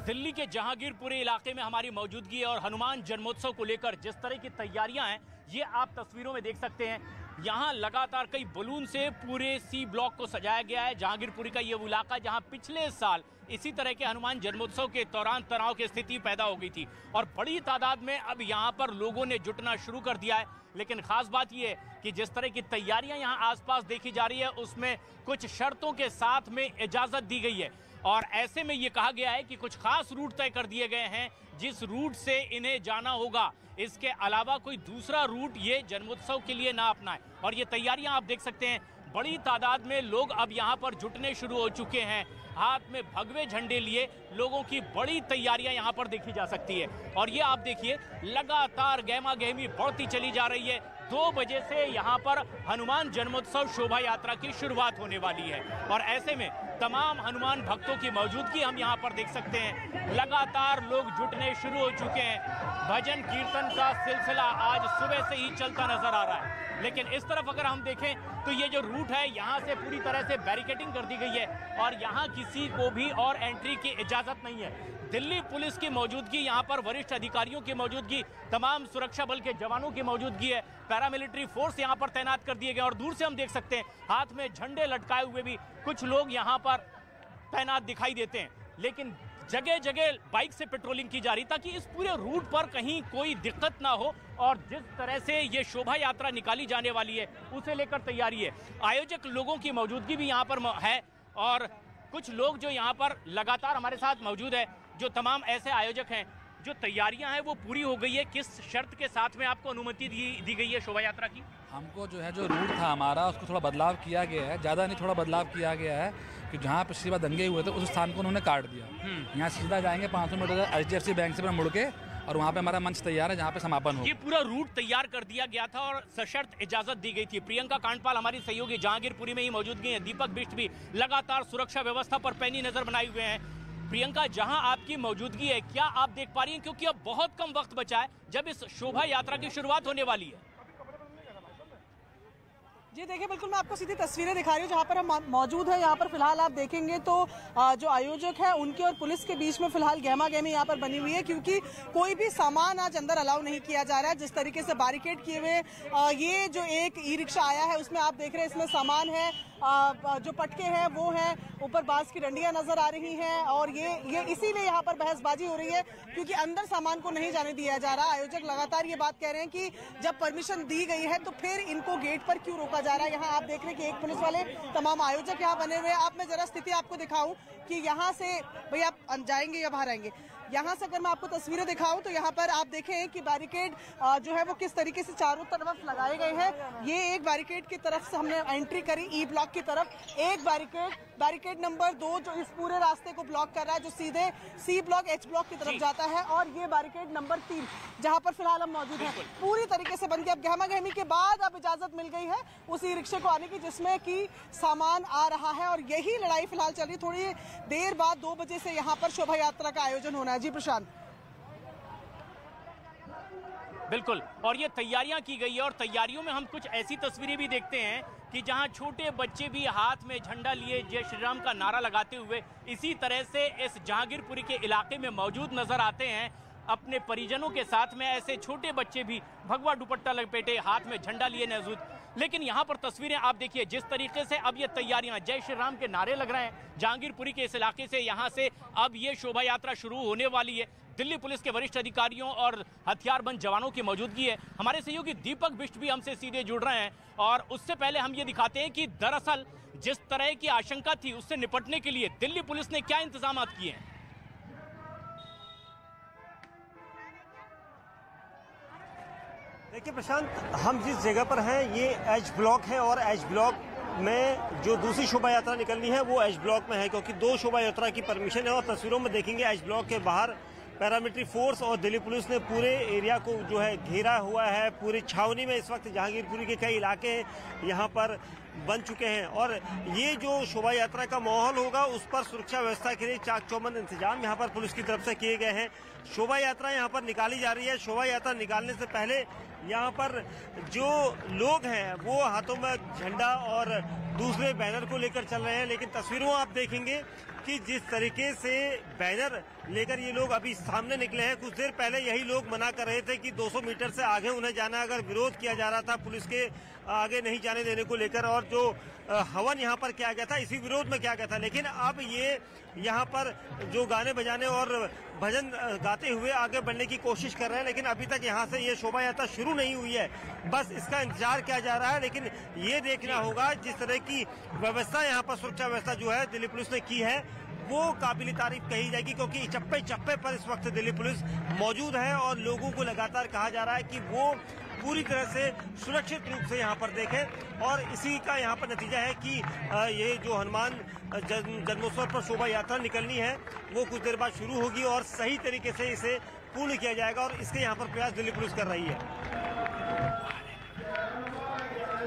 दिल्ली के जहांगीरपुरी इलाके में हमारी मौजूदगी है और हनुमान जन्मोत्सव को लेकर जिस तरह की तैयारियां हैं ये आप तस्वीरों में देख सकते हैं। यहां लगातार कई बलून से पूरे सी ब्लॉक को सजाया गया है। जहांगीरपुरी का ये वो इलाका जहां पिछले साल इसी तरह के हनुमान जन्मोत्सव के दौरान तनाव की स्थिति पैदा हो गई थी और बड़ी तादाद में अब यहां पर लोगों ने जुटना शुरू कर दिया है। लेकिन खास बात यह है कि जिस तरह की तैयारियां यहां आसपास देखी जा रही है उसमें कुछ शर्तों के साथ में इजाजत दी गई है और ऐसे में ये कहा गया है कि कुछ खास रूट तय कर दिए गए हैं जिस रूट से इन्हें जाना होगा। इसके अलावा कोई दूसरा रूट ये जन्मोत्सव के लिए ना अपनाए और ये तैयारियां आप देख सकते हैं। बड़ी तादाद में लोग अब यहां पर जुटने शुरू हो चुके हैं। हाथ में भगवे झंडे लिए लोगों की बड़ी तैयारियां यहां पर देखी जा सकती है और ये आप देखिए लगातार गहमा गहमी बढ़ती चली जा रही है। 2 बजे से यहां पर हनुमान जन्मोत्सव शोभा यात्रा की शुरुआत होने वाली है और ऐसे में तमाम हनुमान भक्तों की मौजूदगी हम यहां पर देख सकते हैं। लगातार लोग जुटने शुरू हो चुके हैं। भजन कीर्तन का सिलसिला आज सुबह से ही चलता नजर आ रहा है। लेकिन इस तरफ अगर हम देखें तो ये जो रूट है यहाँ से पूरी तरह से बैरिकेडिंग कर दी गई है और यहाँ किसी को भी और एंट्री की इजाजत नहीं है। दिल्ली पुलिस की मौजूदगी, यहाँ पर वरिष्ठ अधिकारियों की मौजूदगी, तमाम सुरक्षा बल के जवानों की मौजूदगी है। पैरामिलिट्री फोर्स यहाँ पर तैनात कर दिए गए और दूर से हम देख सकते हैं हाथ में झंडे लटकाए हुए भी कुछ लोग यहाँ पर तैनात दिखाई देते हैं। लेकिन जगह जगह बाइक से पेट्रोलिंग की जा रही ताकि इस पूरे रूट पर कहीं कोई दिक्कत ना हो और जिस तरह से ये शोभा यात्रा निकाली जाने वाली है उसे लेकर तैयारी है। आयोजक लोगों की मौजूदगी भी यहाँ पर है और कुछ लोग जो यहाँ पर लगातार हमारे साथ मौजूद है, जो तमाम ऐसे आयोजक हैं, जो तैयारियां हैं वो पूरी हो गई है। किस शर्त के साथ में आपको अनुमति दी गई है शोभा यात्रा की? हमको जो है जो रूट था हमारा उसको थोड़ा बदलाव किया गया है, ज़्यादा नहीं थोड़ा बदलाव किया गया है कि जहाँ पिछली बार दंगे हुए थे उस स्थान को उन्होंने काट दिया। यहाँ सीधा जाएंगे 500 मीटर HDFC बैंक से मुड़ के और वहाँ पे हमारा मंच तैयार है जहाँ पे समापन हो। ये पूरा रूट तैयार कर दिया गया था और सशर्त इजाजत दी गई थी। प्रियंका कांडपाल हमारी सहयोगी जहांगीरपुरी में ही मौजूदगी है। दीपक बिष्ट भी लगातार सुरक्षा व्यवस्था पर पैनी नजर बनाए हुए हैं। प्रियंका, जहां आपकी मौजूदगी है क्या आप देख पा रही हैं, क्योंकि अब बहुत कम वक्त बचा है जब इस शोभा यात्रा की शुरुआत होने वाली है? जी देखिए, बिल्कुल मैं आपको सीधी तस्वीरें दिखा रही हूँ जहाँ पर हम मौजूद हैं। यहाँ पर फिलहाल आप देखेंगे तो जो आयोजक है उनके और पुलिस के बीच में फिलहाल गहमा गहमी यहाँ पर बनी हुई है क्योंकि कोई भी सामान आज अंदर अलाउ नहीं किया जा रहा है। जिस तरीके से बैरिकेड किए हुए ये जो एक ई रिक्शा आया है उसमें आप देख रहे हैं इसमें सामान है, जो पटके हैं वो हैं, ऊपर बांस की डंडियां नजर आ रही हैं और ये इसीलिए यहाँ पर बहसबाजी हो रही है क्योंकि अंदर सामान को नहीं जाने दिया जा रहा। आयोजक लगातार ये बात कह रहे हैं कि जब परमिशन दी गई है तो फिर इनको गेट पर क्यों रोका जा रहा है। यहाँ आप देख रहे हैं कि एक पुलिस वाले, तमाम आयोजक यहाँ बने हुए हैं। आप मैं जरा स्थिति आपको दिखाऊं कि यहाँ से भैया आप जाएंगे या बाहर आएंगे। यहाँ से अगर मैं आपको तस्वीरें दिखाऊं तो यहाँ पर आप देखें कि बैरिकेड जो है वो किस तरीके से चारों तरफ लगाए गए हैं। ये एक बैरिकेड की तरफ से हमने एंट्री करी ई ब्लॉक की तरफ, एक बैरिकेड नंबर 2 जो इस पूरे रास्ते को ब्लॉक कर रहा है जो सीधे सी ब्लॉक H ब्लॉक की तरफ जाता है और ये बैरिकेड नंबर 3 जहाँ पर फिलहाल हम मौजूद हैं पूरी तरीके से बन गया। अब गहमा गहमी के बाद अब इजाजत मिल गई है उस ई रिक्शे को आने की जिसमें कि सामान आ रहा है और यही लड़ाई फिलहाल चल रही। थोड़ी देर बाद 2 बजे से यहाँ पर शोभा यात्रा का आयोजन होना है। जी प्रशांत। बिल्कुल, और ये तैयारियां की गई है और तैयारियों में हम कुछ ऐसी तस्वीरें भी देखते हैं कि जहां छोटे बच्चे भी हाथ में झंडा लिए जय श्री राम का नारा लगाते हुए इसी तरह से इस जहांगीरपुरी के इलाके में मौजूद नजर आते हैं। अपने परिजनों के साथ में ऐसे छोटे बच्चे भी भगवा दुपट्टा लपेटे हाथ में झंडा लिए मौजूद। लेकिन यहाँ पर तस्वीरें आप देखिए जिस तरीके से अब ये तैयारियां, जय श्री राम के नारे लग रहे हैं जहांगीरपुरी के इस इलाके से। यहाँ से अब ये शोभा यात्रा शुरू होने वाली है। दिल्ली पुलिस के वरिष्ठ अधिकारियों और हथियारबंद जवानों की मौजूदगी है। हमारे सहयोगी दीपक बिष्ट भी हमसे सीधे जुड़ रहे हैं और उससे पहले हम ये दिखाते हैं कि दरअसल जिस तरह की आशंका थी उससे निपटने के लिए दिल्ली पुलिस ने क्या इंतजाम किए हैं। देखिए प्रशांत, हम जिस जगह पर हैं ये H ब्लॉक है और H ब्लॉक में जो दूसरी शोभा यात्रा निकलनी है वो H ब्लॉक में है क्योंकि 2 शोभा यात्रा की परमिशन है और तस्वीरों में देखेंगे H ब्लॉक के बाहर पैरामिलिट्री फोर्स और दिल्ली पुलिस ने पूरे एरिया को जो है घेरा हुआ है। पूरी छावनी में इस वक्त जहांगीरपुरी के कई इलाके यहाँ पर बन चुके हैं और ये जो शोभा यात्रा का माहौल होगा उस पर सुरक्षा व्यवस्था के लिए चाक चौबंद इंतजाम यहाँ पर पुलिस की तरफ से किए गए हैं। शोभा यात्रा यहाँ पर निकाली जा रही है। शोभा यात्रा निकालने से पहले यहाँ पर जो लोग हैं वो हाथों में झंडा और दूसरे बैनर को लेकर चल रहे हैं। लेकिन तस्वीरों आप देखेंगे कि जिस तरीके से बैनर लेकर ये लोग अभी सामने निकले हैं, कुछ देर पहले यही लोग मना कर रहे थे कि 200 मीटर से आगे उन्हें जाना, अगर विरोध किया जा रहा था पुलिस के आगे नहीं जाने देने को लेकर, और जो हवन यहाँ पर किया गया था इसी विरोध में किया गया था। लेकिन अब ये यहाँ पर जो गाने बजाने और भजन गाते हुए आगे बढ़ने की कोशिश कर रहे हैं, लेकिन अभी तक यहाँ से ये शोभा यात्रा शुरू नहीं हुई है। बस इसका इंतजार किया जा रहा है। लेकिन ये देखना होगा जिस तरह की व्यवस्था यहाँ पर, सुरक्षा व्यवस्था जो है दिल्ली पुलिस ने की है, वो काबिल तारीफ कही जाएगी, क्योंकि चप्पे चप्पे पर इस वक्त दिल्ली पुलिस मौजूद है और लोगों को लगातार कहा जा रहा है कि वो पूरी तरह से सुरक्षित रूप से यहाँ पर देखें। और इसी का यहाँ पर नतीजा है कि ये जो हनुमान जन्मोत्सव पर शोभा यात्रा निकलनी है वो कुछ देर बाद शुरू होगी और सही तरीके से इसे पूर्ण किया जाएगा, और इसके यहाँ पर प्रयास दिल्ली पुलिस कर रही है।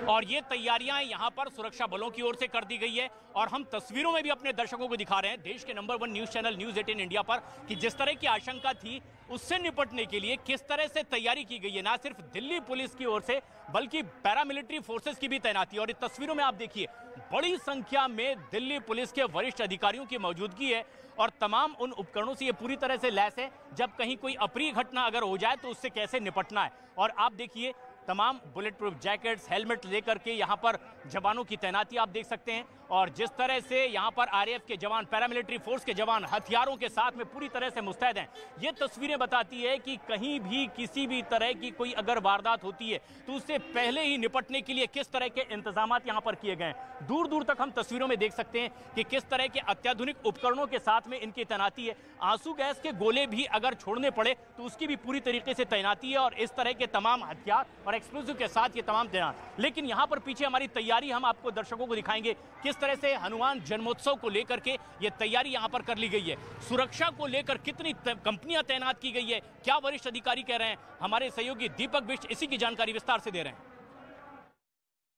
और ये तैयारियां यहां पर सुरक्षा बलों की ओर से कर दी गई है और हम तस्वीरों में भी अपने दर्शकों को दिखा रहे हैं देश के number 1 news channel news 18 India पर कि जिस तरह की आशंका थी उससे निपटने के लिए किस तरह से तैयारी की गई है, ना सिर्फ दिल्ली पुलिस की ओर से बल्कि पैरामिलिट्री फोर्सेस की भी तैनाती। और इस तस्वीरों में आप देखिए बड़ी संख्या में दिल्ली पुलिस के वरिष्ठ अधिकारियों की मौजूदगी है और तमाम उन उपकरणों से ये पूरी तरह से लैस है, जब कहीं कोई अप्रिय घटना अगर हो जाए तो उससे कैसे निपटना है। और आप देखिए तमाम बुलेट प्रूफ जैकेट्स, हेलमेट लेकर के यहाँ पर जवानों की तैनाती आप देख सकते हैं। और जिस तरह से यहाँ पर आरएएफ के जवान, पैरामिलिट्री फोर्स के जवान हथियारों के साथ में पूरी तरह से मुस्तैद हैं, ये तस्वीरें बताती है कि कहीं भी किसी भी तरह की कोई अगर वारदात होती है तो उससे पहले ही निपटने के लिए किस तरह के इंतजाम यहाँ पर किए गए हैं। दूर दूर तक हम तस्वीरों में देख सकते हैं कि किस तरह के अत्याधुनिक उपकरणों के साथ में इनकी तैनाती है। आंसू गैस के गोले भी अगर छोड़ने पड़े तो उसकी भी पूरी तरीके से तैनाती है और इस तरह के तमाम हथियार और एक्सप्लोजिव के साथ ये तमाम तैनात। लेकिन यहाँ पर पीछे हमारी तैयारी हम आपको दर्शकों को दिखाएंगे किस तरह से हनुमान जन्मोत्सव को लेकर के ये तैयारी यहाँ पर कर ली गई है। सुरक्षा को लेकर कितनी कंपनियां तैनात की गई है, क्या वरिष्ठ अधिकारी कह रहे हैं, हमारे सहयोगी दीपक बिष्ट इसी की जानकारी विस्तार से दे रहे हैं।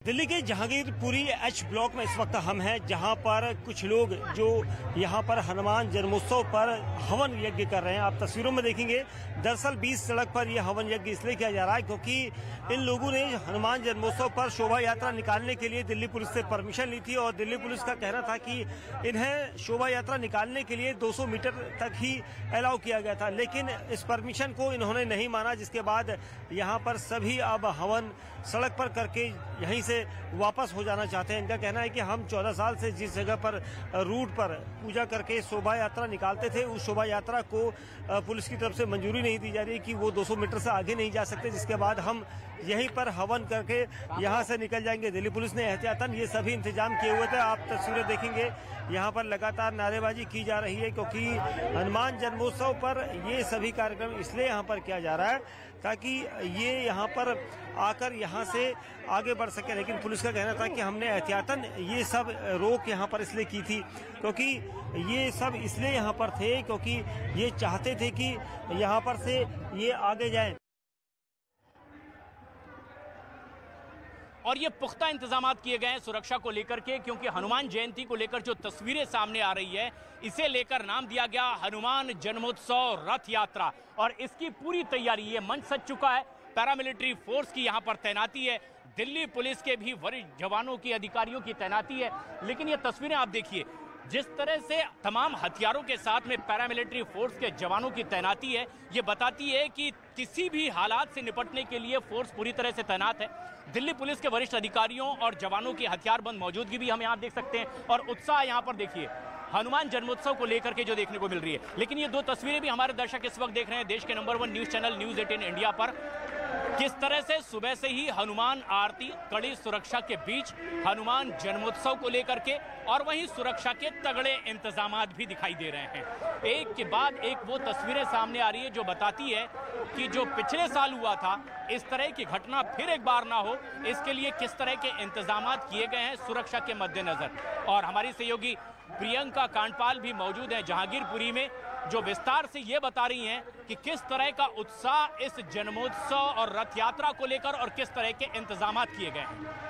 दिल्ली के जहांगीरपुरी एच ब्लॉक में इस वक्त हम हैं, जहां पर कुछ लोग जो यहां पर हनुमान जन्मोत्सव पर हवन यज्ञ कर रहे हैं। आप तस्वीरों में देखेंगे दरअसल 20 सड़क पर यह हवन यज्ञ इसलिए किया जा रहा है क्योंकि इन लोगों ने हनुमान जन्मोत्सव पर शोभा यात्रा निकालने के लिए दिल्ली पुलिस से परमिशन ली थी और दिल्ली पुलिस का कहना था कि इन्हें शोभा यात्रा निकालने के लिए 200 मीटर तक ही अलाउ किया गया था, लेकिन इस परमिशन को इन्होंने नहीं माना, जिसके बाद यहाँ पर सभी अब हवन सड़क पर करके यहीं से वापस हो जाना चाहते हैं। इनका कहना है कि हम 14 साल से जिस जगह पर रूट पर पूजा करके शोभा यात्रा निकालते थे, उस शोभा यात्रा को पुलिस की तरफ से मंजूरी नहीं दी जा रही कि वो 200 मीटर से आगे नहीं जा सकते, जिसके बाद हम यहीं पर हवन करके यहाँ से निकल जाएंगे। दिल्ली पुलिस ने एहतियातन ये सभी इंतजाम किए हुए थे। आप तस्वीरें देखेंगे यहाँ पर लगातार नारेबाजी की जा रही है क्योंकि हनुमान जन्मोत्सव पर ये सभी कार्यक्रम इसलिए यहाँ पर किया जा रहा है ताकि ये यहाँ पर आकर यहाँ से आगे बढ़ सके। लेकिन पुलिस का कहना था कि हमने एहतियातन ये सब रोक यहाँ पर इसलिए की थी क्योंकि ये सब इसलिए यहाँ पर थे क्योंकि ये चाहते थे कि यहाँ पर से ये आगे जाएं। और ये पुख्ता इंतजाम किए गए हैं सुरक्षा को लेकर के, क्योंकि हनुमान जयंती को लेकर जो तस्वीरें सामने आ रही है इसे लेकर नाम दिया गया हनुमान जन्मोत्सव रथ यात्रा और इसकी पूरी तैयारी ये मंच सज चुका है। पैरामिलिट्री फोर्स की यहाँ पर तैनाती है, दिल्ली पुलिस के भी वरिष्ठ जवानों की, अधिकारियों की तैनाती है। लेकिन ये तस्वीरें आप देखिए जिस तरह से तमाम हथियारों के साथ में पैरामिलिट्री फोर्स के जवानों की तैनाती है, ये बताती है कि किसी भी हालात से निपटने के लिए फोर्स पूरी तरह से तैनात है। दिल्ली पुलिस के वरिष्ठ अधिकारियों और जवानों की हथियारबंद मौजूदगी भी हम यहाँ देख सकते हैं और उत्साह यहाँ पर देखिए हनुमान जन्मोत्सव को लेकर के जो देखने को मिल रही है। लेकिन ये दो तस्वीरें भी हमारे दर्शक इस वक्त देख रहे हैं देश के number 1 news channel news 18 India पर, किस तरह से सुबह से ही हनुमान आरती कड़ी सुरक्षा के बीच हनुमान जन्मोत्सव को लेकर के और वहीं सुरक्षा के तगड़े इंतजामात भी दिखाई दे रहे हैं। एक के बाद एक वो तस्वीरें सामने आ रही है जो बताती है कि जो पिछले साल हुआ था इस तरह की घटना फिर एक बार ना हो, इसके लिए किस तरह के इंतजामात किए गए हैं सुरक्षा के मद्देनजर। और हमारी सहयोगी प्रियंका कांडपाल भी मौजूद है जहांगीरपुरी में, जो विस्तार से ये बता रही हैं कि किस तरह का उत्साह इस जन्मोत्सव और रथ यात्रा को लेकर और किस तरह के इंतजामात किए गए हैं।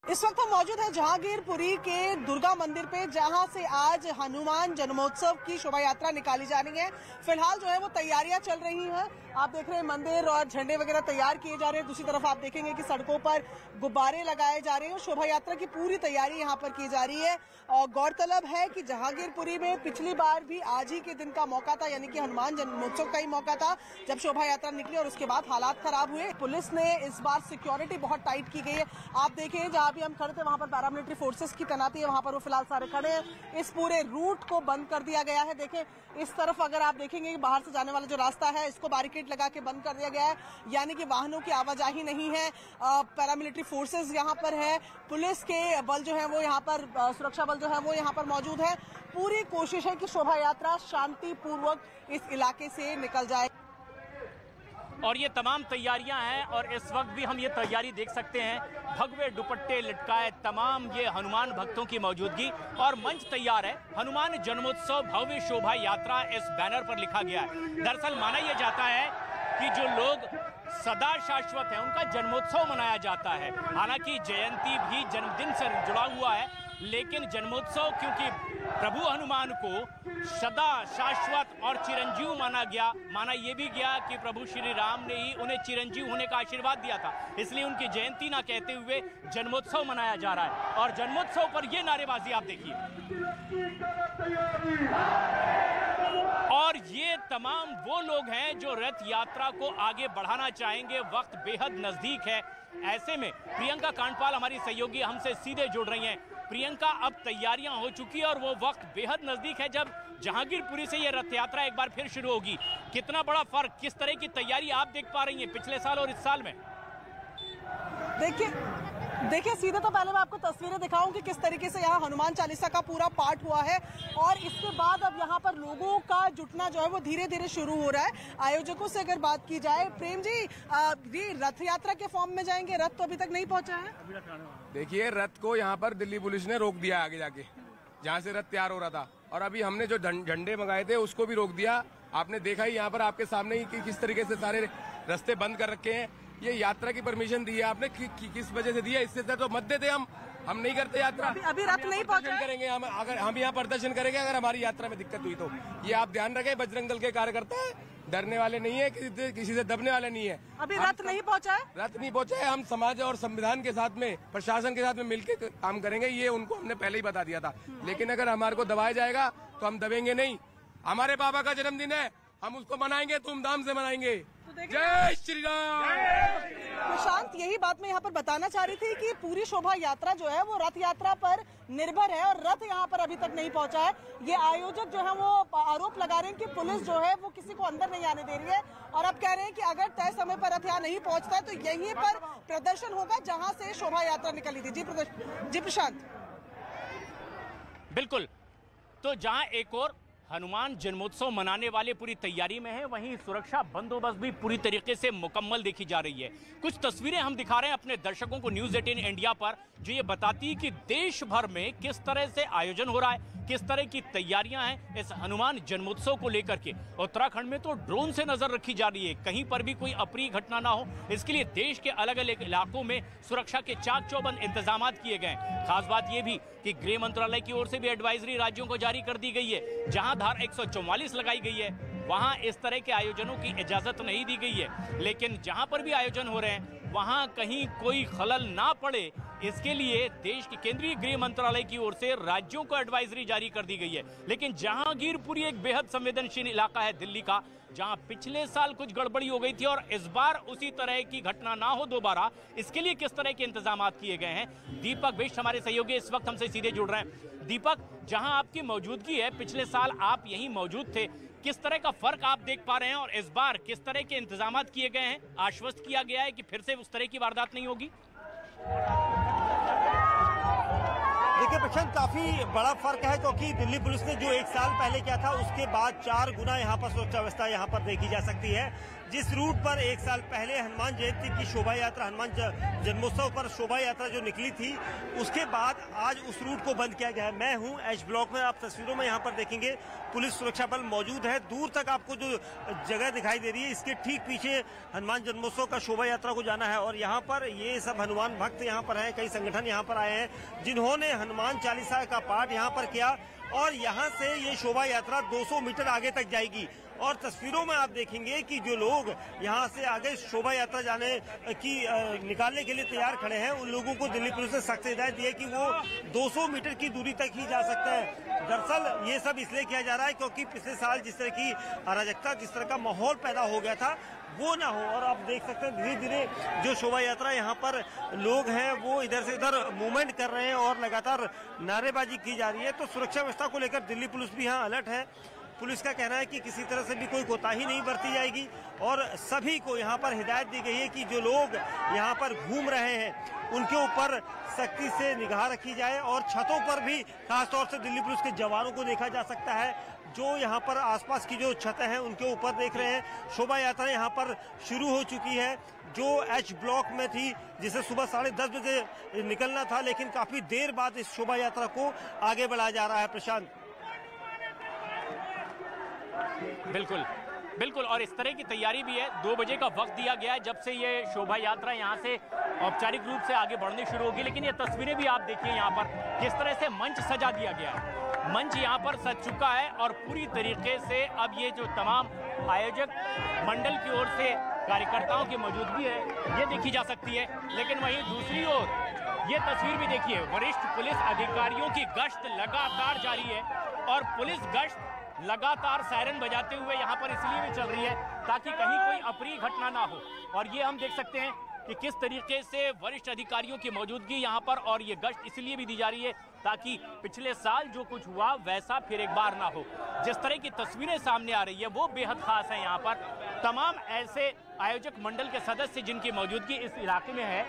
इस वक्त हम मौजूद हैं जहांगीरपुरी के दुर्गा मंदिर पे, जहां से आज हनुमान जन्मोत्सव की शोभा यात्रा निकाली जा रही है। फिलहाल जो है वो तैयारियां चल रही हैं। आप देख रहे हैं मंदिर और झंडे वगैरह तैयार किए जा रहे हैं। दूसरी तरफ आप देखेंगे कि सड़कों पर गुब्बारे लगाए जा रहे हैं। शोभा यात्रा की पूरी तैयारी यहाँ पर की जा रही है। और गौरतलब है कि जहांगीरपुरी में पिछली बार भी आज ही के दिन का मौका था, यानी कि हनुमान जन्मोत्सव का ही मौका था, जब शोभा यात्रा निकली और उसके बाद हालात खराब हुए। पुलिस ने इस बार सिक्योरिटी बहुत टाइट की गई है। आप देखें जहां भी हम खड़े थे वहां पर पैरामिलिट्री फोर्सेस की तैनाती है, वहां पर वो फिलहाल सारे खड़े हैं। इस पूरे रूट को बंद कर दिया गया है। देखें इस तरफ अगर आप देखेंगे कि बाहर से जाने वाला जो रास्ता है इसको बैरिकेड लगा के बंद कर दिया गया है, यानी कि वाहनों की आवाजाही नहीं है। पैरामिलिट्री फोर्सेस यहाँ पर है, पुलिस के बल जो है वो यहाँ पर, सुरक्षा बल जो है वो यहाँ पर मौजूद है। पूरी कोशिश है कि शोभा यात्रा शांतिपूर्वक इस इलाके से निकल जाए। और ये तमाम तैयारियां हैं और इस वक्त भी हम ये तैयारी देख सकते हैं। भगवे दुपट्टे लटकाए तमाम ये हनुमान भक्तों की मौजूदगी और मंच तैयार है। हनुमान जन्मोत्सव भव्य शोभा यात्रा इस बैनर पर लिखा गया है। दरअसल माना यह जाता है कि जो लोग सदा शाश्वत है उनका जन्मोत्सव मनाया जाता है। हालांकि जयंती भी जन्मदिन से जुड़ा हुआ है, लेकिन जन्मोत्सव क्योंकि प्रभु हनुमान को सदा शाश्वत और चिरंजीव माना ये भी गया कि प्रभु श्री राम ने ही उन्हें चिरंजीव होने का आशीर्वाद दिया था, इसलिए उनकी जयंती ना कहते हुए जन्मोत्सव मनाया जा रहा है। और जन्मोत्सव पर ये नारेबाजी आप देखिए, और ये तमाम वो लोग हैं जो रथ यात्रा को आगे बढ़ाना चाहेंगे। वक्त बेहद नजदीक है। ऐसे में प्रियंका कांडपाल हमारी सहयोगी हमसे सीधे जुड़ रही हैं। प्रियंका, अब तैयारियां हो चुकी है और वो वक्त बेहद नजदीक है जब जहांगीरपुरी से ये रथ यात्रा एक बार फिर शुरू होगी। कितना बड़ा फर्क, किस तरह की तैयारी आप देख पा रही हैं पिछले साल और इस साल में? देखिए सीधे तो पहले मैं आपको तस्वीरें दिखाऊं कि किस तरीके से यहाँ हनुमान चालीसा का पूरा पाठ हुआ है, और इसके बाद अब यहाँ पर लोगों का जुटना जो है वो धीरे धीरे शुरू हो रहा है। आयोजकों से अगर बात की जाए, प्रेम जी, ये रथ यात्रा के फॉर्म में जाएंगे, रथ तो अभी तक नहीं पहुंचा है। देखिए रथ को यहाँ पर दिल्ली पुलिस ने रोक दिया आगे जाके, जहाँ से रथ तैयार हो रहा था, और अभी हमने जो झंडे मंगाए थे उसको भी रोक दिया। आपने देखा ही यहाँ पर आपके सामने ही कि किस तरीके से सारे रास्ते बंद कर रखे हैं। ये यात्रा की परमिशन दी है आपने, किस वजह से दी है? इससे तो मत देते हम नहीं करते यात्रा। अभी रथ नहीं पहुंचा करेंगे हम, अगर हम यहाँ प्रदर्शन करेंगे अगर हमारी यात्रा में दिक्कत हुई तो। ये आप ध्यान रखें, बजरंग दल के कार्यकर्ता है, डरने वाले नहीं है, किसी से दबने वाले नहीं है। अभी रथ नहीं पहुंचा है, रथ नहीं पहुंचा है। हम समाज और संविधान के साथ में, प्रशासन के साथ में मिलकर काम करेंगे, ये उनको हमने पहले ही बता दिया था। लेकिन अगर हमारे को दबाया जाएगा तो हम दबेंगे नहीं। हमारे बाबा का जन्मदिन है, हम उसको मनाएंगे, धूमधाम से मनाएंगे। जय श्री राम। प्रशांत, यही बात मैं यहाँ पर बताना चाह रही थी कि पूरी शोभा यात्रा जो है वो रथ यात्रा पर निर्भर है, और रथ यहाँ पर अभी तक नहीं पहुंचा है। ये आयोजक जो है वो आरोप लगा रहे हैं कि पुलिस जो है वो किसी को अंदर नहीं आने दे रही है, और अब कह रहे हैं कि अगर तय समय पर रथ यहाँ नहीं पहुंचता है तो यहीं पर प्रदर्शन होगा जहाँ से शोभा यात्रा निकली थी। जी प्रशांत। बिल्कुल, तो जहाँ एक और हनुमान जन्मोत्सव मनाने वाले पूरी तैयारी में है, वहीं सुरक्षा बंदोबस्त भी पूरी तरीके से मुकम्मल देखी जा रही है। कुछ तस्वीरें हम दिखा रहे हैं अपने दर्शकों को न्यूज़ 18 इंडिया पर, जो ये बताती है कि देश भर में किस तरह से आयोजन हो रहा है, किस तरह की तैयारियां हैं इस हनुमान जन्मोत्सव को लेकर के। उत्तराखंड में तो ड्रोन से नजर रखी जा रही है, कहीं पर भी कोई अप्रिय घटना ना हो, इसके लिए देश के अलग अलग इलाकों में सुरक्षा के चाक चौबंद इंतजाम किए गए। खास बात यह भी कि गृह मंत्रालय की ओर से भी एडवाइजरी राज्यों को जारी कर दी गई है। जहां धारा 144 लगाई गई है वहां इस तरह के आयोजनों की इजाजत नहीं दी गई है, लेकिन जहां पर भी आयोजन हो रहे हैं वहां कहीं कोई खलल ना पड़े, इसके लिए देश के केंद्रीय गृह मंत्रालय की ओर से राज्यों को एडवाइजरी जारी कर दी गई है। लेकिन जहांगीरपुरी एक बेहद संवेदनशील इलाका है दिल्ली का, जहां पिछले साल कुछ गड़बड़ी हो गई थी और इस बार उसी तरह की घटना ना हो दोबारा, इसके लिए किस तरह के इंतजाम किए गए हैं। दीपक बिष्ट हमारे सहयोगी इस वक्त हमसे सीधे जुड़ रहे हैं। दीपक, जहां आपकी मौजूदगी है, पिछले साल आप यहीं मौजूद थे, किस तरह का फर्क आप देख पा रहे हैं और इस बार किस तरह के इंतजाम किए गए हैं? आश्वस्त किया गया है कि फिर से उस तरह की वारदात नहीं होगी? देखिए प्रशांत, काफी बड़ा फर्क है क्योंकि दिल्ली पुलिस ने जो 1 साल पहले किया था उसके बाद 4 गुना यहाँ पर सुरक्षा व्यवस्था यहाँ पर देखी जा सकती है। जिस रूट पर 1 साल पहले हनुमान जयंती की शोभा यात्रा, हनुमान जन्मोत्सव पर शोभा यात्रा जो निकली थी, उसके बाद आज उस रूट को बंद किया गया है। मैं हूं एच ब्लॉक में, आप तस्वीरों में यहाँ पर देखेंगे पुलिस सुरक्षा बल मौजूद है। दूर तक आपको जो जगह दिखाई दे रही है इसके ठीक पीछे हनुमान जन्मोत्सव का शोभा यात्रा को जाना है और यहाँ पर ये सब हनुमान भक्त यहाँ पर हैं, कई संगठन यहाँ पर आए हैं जिन्होंने हनुमान चालीसा का पाठ यहाँ पर किया और यहाँ से ये शोभा यात्रा 200 मीटर आगे तक जाएगी। और तस्वीरों में आप देखेंगे कि जो लोग यहाँ से आगे शोभा यात्रा जाने की निकालने के लिए तैयार खड़े हैं, उन लोगों को दिल्ली पुलिस ने सख्त हिदायत दी है कि वो 200 मीटर की दूरी तक ही जा सकता है। दरअसल ये सब इसलिए किया जा रहा है क्योंकि पिछले साल जिस तरह की अराजकता, जिस तरह का माहौल पैदा हो गया था, वो ना हो। और आप देख सकते हैं धीरे धीरे जो शोभा यात्रा यहाँ पर लोग हैं वो इधर से उधर मूवमेंट कर रहे हैं और लगातार नारेबाजी की जा रही है। तो सुरक्षा व्यवस्था को लेकर दिल्ली पुलिस भी यहाँ अलर्ट है। पुलिस का कहना है कि किसी तरह से भी कोई कोताही नहीं बरती जाएगी और सभी को यहाँ पर हिदायत दी गई है कि जो लोग यहाँ पर घूम रहे हैं उनके ऊपर सख्ती से निगाह रखी जाए। और छतों पर भी खासतौर से दिल्ली पुलिस के जवानों को देखा जा सकता है जो यहाँ पर आसपास की जो छतें हैं उनके ऊपर देख रहे हैं। शोभा यात्रा यहाँ पर शुरू हो चुकी है जो एच ब्लॉक में थी, जिसे सुबह 10:30 बजे निकलना था, लेकिन काफी देर बाद इस शोभा यात्रा को आगे बढ़ाया जा रहा है। प्रशांत, बिल्कुल बिल्कुल, और इस तरह की तैयारी भी है। 2 बजे का वक्त दिया गया है जब से ये शोभा यात्रा यहाँ से औपचारिक रूप से आगे बढ़नी शुरू होगी। लेकिन ये तस्वीरें भी आप देखिए यहाँ पर किस तरह से मंच सजा दिया गया है। मंच यहाँ पर सज चुका है और पूरी तरीके से अब ये जो तमाम आयोजक मंडल की ओर से कार्यकर्ताओं की मौजूदगी है ये देखी जा सकती है। लेकिन वहीं दूसरी ओर ये तस्वीर भी देखिए, वरिष्ठ पुलिस अधिकारियों की गश्त लगातार जारी है और पुलिस गश्त लगातार सायरन बजाते हुए यहाँ पर इसलिए भी चल रही है ताकि कहीं कोई अप्रिय घटना ना हो। और ये हम देख सकते हैं कि किस तरीके से वरिष्ठ अधिकारियों की मौजूदगी यहाँ पर और ये गश्त इसलिए भी दी जा रही है ताकि पिछले साल जो कुछ हुआ वैसा फिर एक बार ना हो। जिस तरह की तस्वीरें सामने आ रही है वो बेहद खास है। यहाँ पर तमाम ऐसे आयोजक मंडल के सदस्य जिनकी मौजूदगी इस इलाके में है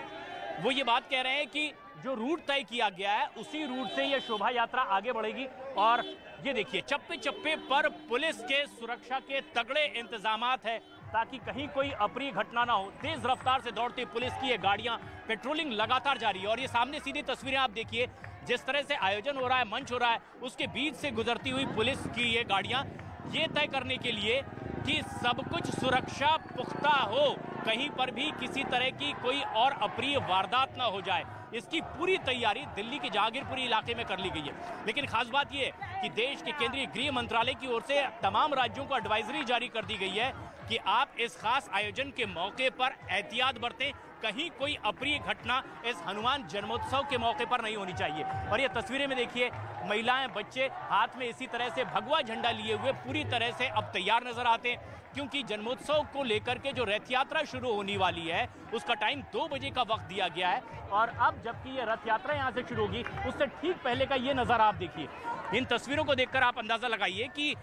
वो ये बात कह रहे हैं कि जो रूट तय किया गया है उसी रूट से ये शोभा यात्रा आगे बढ़ेगी। और ये देखिए चप्पे चप्पे पर पुलिस के सुरक्षा के तगड़े इंतजामात है ताकि कहीं कोई अप्रिय घटना ना हो। तेज रफ्तार से दौड़ती पुलिस की ये गाड़ियां, पेट्रोलिंग लगातार जारी है। और ये सामने सीधी तस्वीरें आप देखिए, जिस तरह से आयोजन हो रहा है, मंच हो रहा है, उसके बीच से गुजरती हुई पुलिस की ये गाड़ियां, ये तय करने के लिए कि सब कुछ सुरक्षा पुख्ता हो, कहीं पर भी किसी तरह की कोई और अप्रिय वारदात ना हो जाए, इसकी पूरी तैयारी दिल्ली के जहांगीरपुरी इलाके में कर ली गई है। लेकिन खास बात यह कि देश के केंद्रीय गृह मंत्रालय की ओर से तमाम राज्यों को एडवाइजरी जारी कर दी गई है कि आप इस खास आयोजन के मौके पर एहतियात बरतें, कहीं कोई अप्रिय घटना इस हनुमान जन्मोत्सव के मौके पर नहीं होनी चाहिए। और ये तस्वीरें में देखिए, महिलाएं, बच्चे हाथ में इसी तरह से भगवा झंडा लिए हुए पूरी तरह से अब तैयार नजर आते हैं क्योंकि जन्मोत्सव को लेकर के जो रथ यात्रा शुरू होने वाली है उसका टाइम 2 बजे का वक्त दिया गया है। और अब जबकि ये रथ यात्रा यहाँ से शुरू होगी उससे ठीक पहले का ये नज़ारा आप देखिए। इन तस्वीरों को देखकर आप अंदाजा लगाइए कि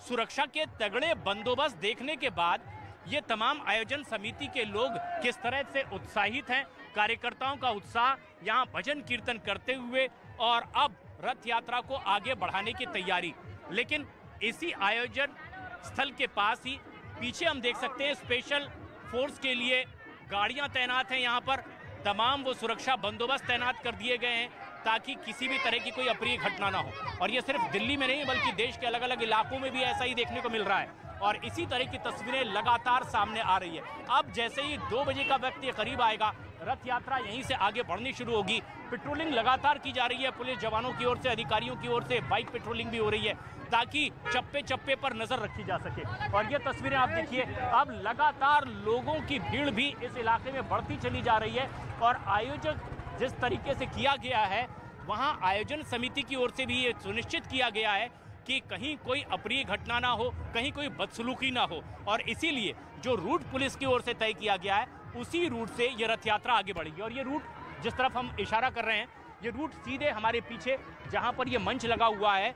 सुरक्षा के तगड़े बंदोबस्त देखने के बाद ये तमाम आयोजन समिति के लोग किस तरह से उत्साहित हैं। कार्यकर्ताओं का उत्साह यहाँ भजन कीर्तन करते हुए और अब रथ यात्रा को आगे बढ़ाने की तैयारी। लेकिन इसी आयोजन स्थल के पास ही पीछे हम देख सकते हैं स्पेशल फोर्स के लिए गाड़ियां तैनात हैं। यहाँ पर तमाम वो सुरक्षा बंदोबस्त तैनात कर दिए गए हैं ताकि किसी भी तरह की कोई अप्रिय घटना ना हो। और ये सिर्फ दिल्ली में नहीं बल्कि देश के अलग अलग इलाकों में भी ऐसा ही देखने को मिल रहा है और इसी तरह की तस्वीरें लगातार सामने आ रही है। अब जैसे ही 2 बजे का वक्त ये करीब आएगा, रथ यात्रा यहीं से आगे बढ़नी शुरू होगी। पेट्रोलिंग लगातार की जा रही है, पुलिस जवानों की ओर से, अधिकारियों की ओर से बाइक पेट्रोलिंग भी हो रही है ताकि चप्पे चप्पे पर नजर रखी जा सके। और ये तस्वीरें आप देखिए, अब लगातार लोगों की भीड़ भी इस इलाके में बढ़ती चली जा रही है और आयोजक जिस तरीके से किया गया है वहां आयोजन समिति की ओर से भी ये सुनिश्चित किया गया है कि कहीं कोई अप्रिय घटना ना हो, कहीं कोई बदसलूकी ना हो। और इसीलिए जो रूट पुलिस की ओर से तय किया गया है उसी रूट से ये रथ यात्रा आगे बढ़ेगी। और ये रूट जिस तरफ हम इशारा कर रहे हैं, ये रूट सीधे हमारे पीछे जहां पर ये मंच लगा हुआ है,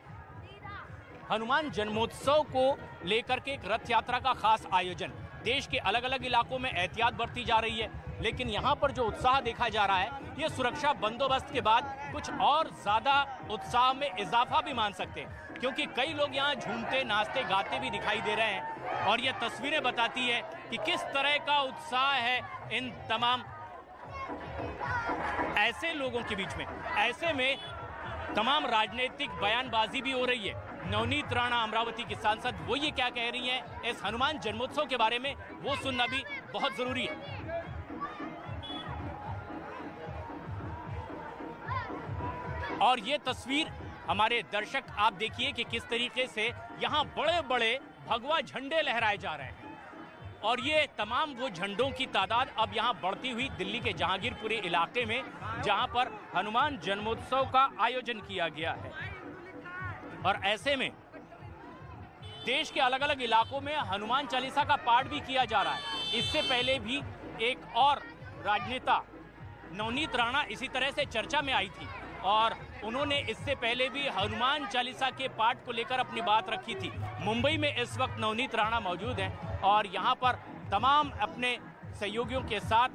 हनुमान जन्मोत्सव को लेकर के एक रथ यात्रा का खास आयोजन। देश के अलग अलग इलाकों में एहतियात बरती जा रही है, लेकिन यहाँ पर जो उत्साह देखा जा रहा है ये सुरक्षा बंदोबस्त के बाद कुछ और ज़्यादा उत्साह में इजाफा भी मान सकते हैं, क्योंकि कई लोग यहाँ झूमते नाचते गाते भी दिखाई दे रहे हैं और ये तस्वीरें बताती है कि किस तरह का उत्साह है इन तमाम ऐसे लोगों के बीच में। ऐसे में तमाम राजनीतिक बयानबाजी भी हो रही है। नवनीत राणा अमरावती की सांसद वो ये क्या कह रही हैं इस हनुमान जन्मोत्सव के बारे में, वो सुनना भी बहुत जरूरी है। और ये तस्वीर हमारे दर्शक आप देखिए कि किस तरीके से यहाँ बड़े बड़े भगवा झंडे लहराए जा रहे हैं और ये तमाम वो झंडों की तादाद अब यहाँ बढ़ती हुई दिल्ली के जहांगीरपुरी इलाके में, जहाँ पर हनुमान जन्मोत्सव का आयोजन किया गया है। और ऐसे में देश के अलग अलग इलाकों में हनुमान चालीसा का पाठ भी किया जा रहा है। इससे पहले भी एक और राजनेता नवनीत राणा इसी तरह से चर्चा में आई थी और उन्होंने इससे पहले भी हनुमान चालीसा के पाठ को लेकर अपनी बात रखी थी। मुंबई में इस वक्त नवनीत राणा मौजूद हैं और यहाँ पर तमाम अपने सहयोगियों के साथ,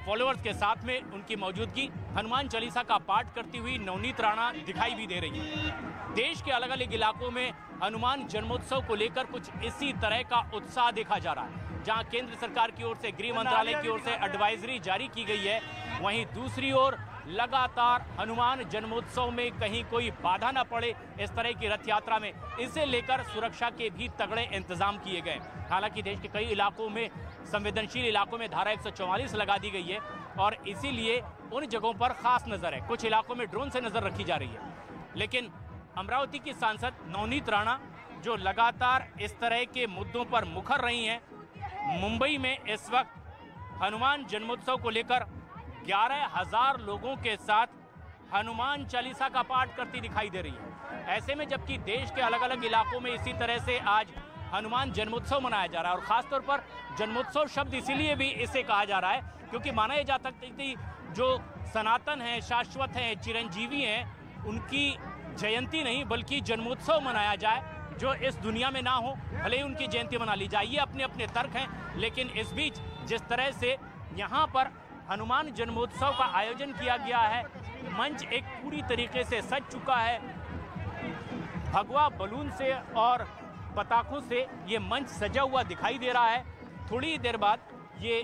फॉलोअर्स के साथ में उनकी मौजूदगी हनुमान चालीसा का पाठ करती हुई नवनीत राणा दिखाई भी दे रही है। देश के अलग अलग इलाकों में हनुमान जन्मोत्सव को लेकर कुछ इसी तरह का उत्साह देखा जा रहा है। जहां केंद्र सरकार की ओर से, गृह मंत्रालय की ओर से एडवाइजरी जारी की गई है, वहीं दूसरी ओर लगातार हनुमान जन्मोत्सव में कहीं कोई बाधा न पड़े इस तरह की रथ यात्रा में, इसे लेकर सुरक्षा के भी तगड़े इंतजाम किए गए। हालांकि देश के कई इलाकों में, संवेदनशील इलाकों में धारा 144 लगा दी गई है और इसीलिए उन जगहों पर खास नजर है। कुछ इलाकों में ड्रोन से नजर रखी जा रही है। लेकिन अमरावती की सांसद नवनीत राणा जो लगातार इस तरह के मुद्दों पर मुखर रही हैं, मुंबई में इस वक्त हनुमान जन्मोत्सव को लेकर 11,000 लोगों के साथ हनुमान चालीसा का पाठ करती दिखाई दे रही है। ऐसे में जबकि देश के अलग अलग इलाकों में इसी तरह से आज हनुमान जन्मोत्सव मनाया जा रहा है और खासतौर पर जन्मोत्सव शब्द इसीलिए भी इसे कहा जा रहा है क्योंकि माना यह जाता है कि जो सनातन हैं, शाश्वत हैं, चिरंजीवी हैं, उनकी जयंती नहीं बल्कि जन्मोत्सव मनाया जाए जो इस दुनिया में ना हो, भले ही उनकी जयंती मना ली जाए। ये अपने अपने तर्क हैं, लेकिन इस बीच जिस तरह से यहाँ पर हनुमान जन्मोत्सव का आयोजन किया गया है, मंच एक पूरी तरीके से सज चुका है। भगवा बलून से और पताखों से ये मंच सजा हुआ दिखाई दे रहा है। थोड़ी देर बाद ये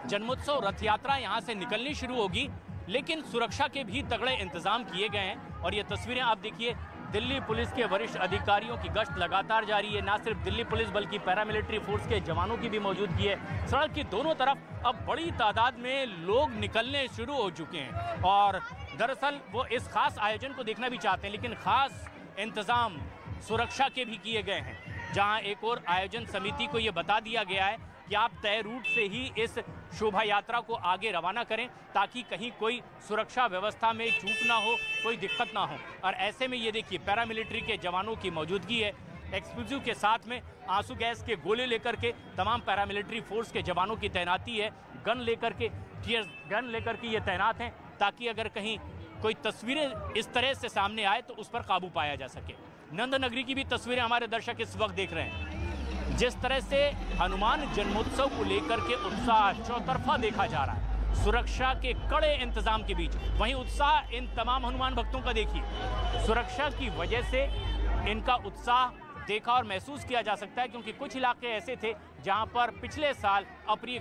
जन्मोत्सव रथ यात्रा यहाँ से निकलनी शुरू होगी, लेकिन सुरक्षा के भी तगड़े इंतजाम किए गए हैं। और ये तस्वीरें आप देखिए, दिल्ली पुलिस के वरिष्ठ अधिकारियों की गश्त लगातार जारी है। ना सिर्फ दिल्ली पुलिस बल्कि पैरामिलिट्री फोर्स के जवानों की भी मौजूदगी है। सड़क की दोनों तरफ अब बड़ी तादाद में लोग निकलने शुरू हो चुके हैं और दरअसल वो इस खास आयोजन को देखना भी चाहते हैं, लेकिन खास इंतजाम सुरक्षा के भी किए गए हैं। जहां एक और आयोजन समिति को ये बता दिया गया है कि आप तय रूट से ही इस शोभा यात्रा को आगे रवाना करें ताकि कहीं कोई सुरक्षा व्यवस्था में चूक ना हो, कोई दिक्कत ना हो। और ऐसे में ये देखिए पैरामिलिट्री के जवानों की मौजूदगी है। एक्सप्लोजिव के साथ में आंसू गैस के गोले लेकर के तमाम पैरामिलिट्री फोर्स के जवानों की तैनाती है। गन लेकर के, टीयर गन लेकर के ये तैनात हैं ताकि अगर कहीं कोई तस्वीरें इस तरह से सामने आए तो उस पर काबू पाया जा सके। नंद नगरी की भी तस्वीरें हमारे दर्शक इस वक्त देख रहे हैं। जिस तरह से हनुमान जन्मोत्सव को लेकर के उत्साह चौतरफा देखा जा रहा है, सुरक्षा के कड़े इंतजाम के बीच, वहीं उत्साह इन तमाम हनुमान भक्तों का देखिए। सुरक्षा की वजह से इनका उत्साह देखा और महसूस किया जा सकता है क्योंकि कुछ इलाके ऐसे थे जहां पर पिछले साल अप्रिय